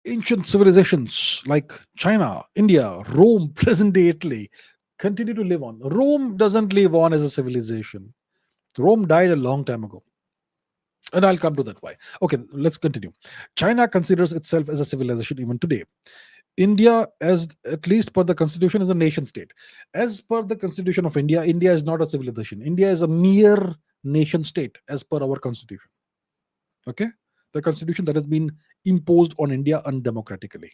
Ancient civilizations like China, India, Rome, present day Italy continue to live on. Rome doesn't live on as a civilization. Rome died a long time ago. And I'll come to that why. Okay, let's continue. China considers itself as a civilization even today. India, as at least per the constitution, is a nation state. As per the constitution of India, India is not a civilization. India is a mere nation state as per our constitution. Okay, the constitution that has been imposed on India undemocratically.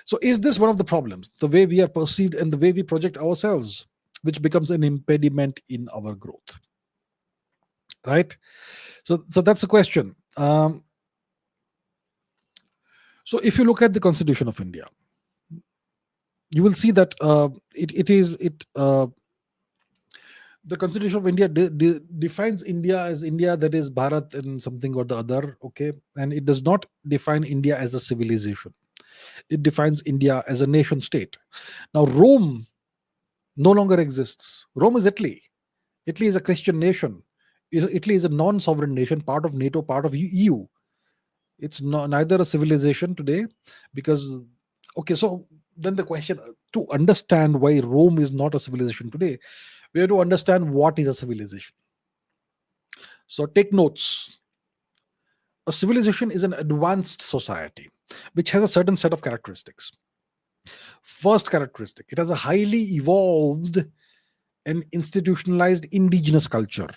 So, is this one of the problems? The way we are perceived and the way we project ourselves, which becomes an impediment in our growth, right? So that's the question. So, if you look at the Constitution of India, you will see that it is it the Constitution of India defines India as India, that is Bharat and something or the other. Okay, and it does not define India as a civilization. It defines India as a nation state. Now, Rome no longer exists. Rome is Italy. Italy is a Christian nation. Italy is a non-sovereign nation, part of NATO, part of EU. It's neither a civilization today, because okay, so then the question, to understand why Rome is not a civilization today, we have to understand what is a civilization. So take notes. A civilization is an advanced society which has a certain set of characteristics. First characteristic, it has a highly evolved and institutionalized indigenous culture.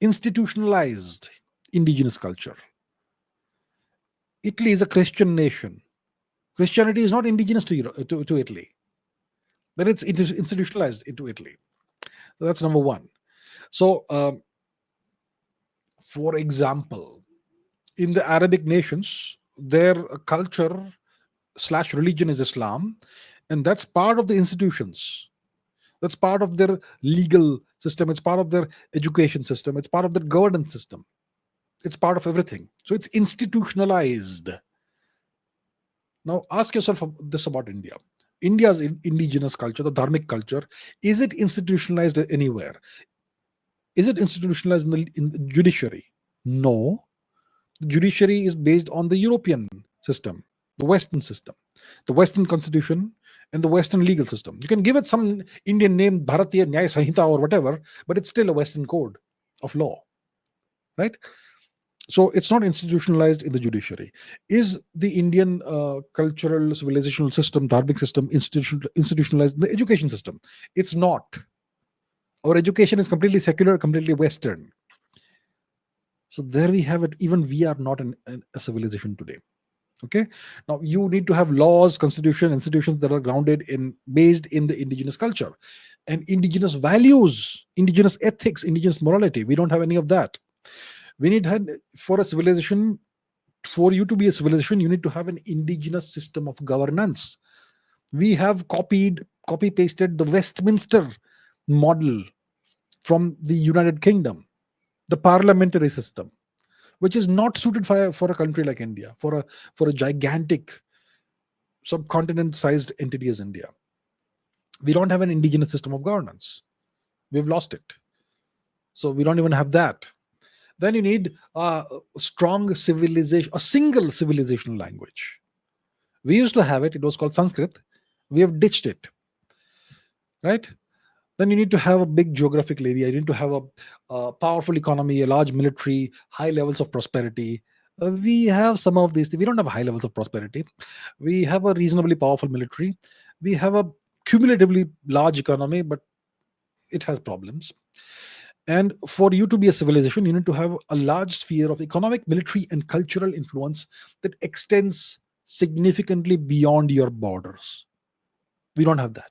Institutionalized indigenous culture. Italy is a Christian nation. Christianity is not indigenous to, to Italy, but it is institutionalized into Italy. So that's number one. So, for example, in the Arabic nations, their culture slash religion is Islam, and that's part of the institutions. That's part of their legal system. It's part of their education system. It's part of their governance system. It's part of everything. So it's institutionalized. Now, ask yourself this about India. India's indigenous culture, the dharmic culture, is it institutionalized anywhere? Is it institutionalized in the judiciary? No. The judiciary is based on the European system, the Western system, the Western constitution, and the Western legal system. You can give it some Indian name, Bharatiya Nyaya Sanhita or whatever, but it's still a Western code of law, right? So it's not institutionalized in the judiciary. Is the Indian cultural civilizational system, dharmic system, institutionalized in the education system? It's not. Our education is completely secular, completely Western. So there we have it. Even we are not a civilization today. Okay. Now you need to have laws, constitution, institutions that are grounded in, based in the indigenous culture and indigenous values, indigenous ethics, indigenous morality. We don't have any of that. We need for a civilization, for you to be a civilization, you need to have an indigenous system of governance. We have copy pasted the Westminster model from the United Kingdom, the parliamentary system, which is not suited for a country like India, for a gigantic subcontinent sized entity as India. We don't have an indigenous system of governance. We've lost it. So we don't even have that. Then you need a strong civilization, a single civilizational language. We used to have it. It was called Sanskrit. We have ditched it, right? Then you need to have a big geographical area. You need to have a powerful economy, a large military, high levels of prosperity. We have some of these. We don't have high levels of prosperity. We have a reasonably powerful military. We have a cumulatively large economy, but it has problems. And for you to be a civilization, you need to have a large sphere of economic, military, and cultural influence that extends significantly beyond your borders. We don't have that.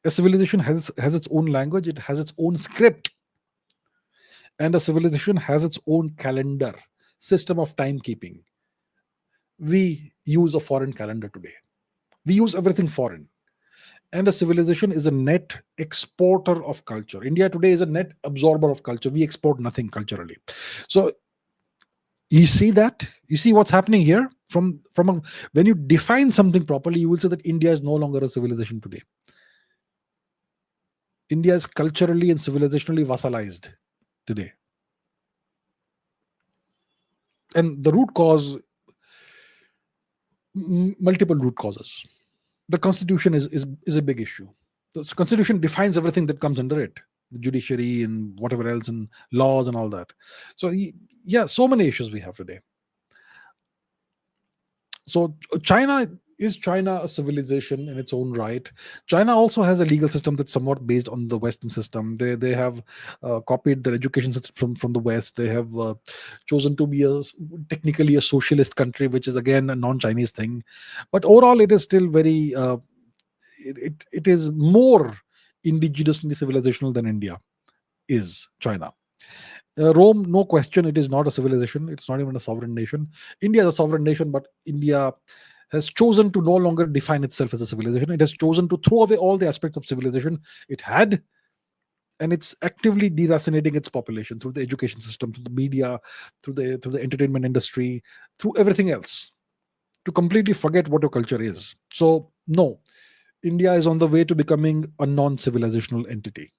A civilization has its own language, it has its own script, and a civilization has its own calendar, system of timekeeping. We use a foreign calendar today. We use everything foreign. And a civilization is a net exporter of culture. India today is a net absorber of culture. We export nothing culturally. So you see that? You see what's happening here? When you define something properly, you will say that India is no longer a civilization today. India is culturally and civilizationally vassalized today. And the root cause multiple root causes. The constitution is a big issue. The constitution defines everything that comes under it, the judiciary and whatever else, and laws and all that. So yeah, so many issues we have today. So China a civilization in its own right? China also has a legal system that's somewhat based on the Western system. They have copied their education system from the West. They have chosen to be technically a socialist country, which is again a non-Chinese thing. But overall, it is still very it is more indigenously civilizational than India is. China. Rome, no question, it is not a civilization. It's not even a sovereign nation. India is a sovereign nation, but India has chosen to no longer define itself as a civilization. It has chosen to throw away all the aspects of civilization it had, and it's actively deracinating its population through the education system, through the media, through the entertainment industry, through everything else, to completely forget what your culture is. So, no, India is on the way to becoming a non-civilizational entity.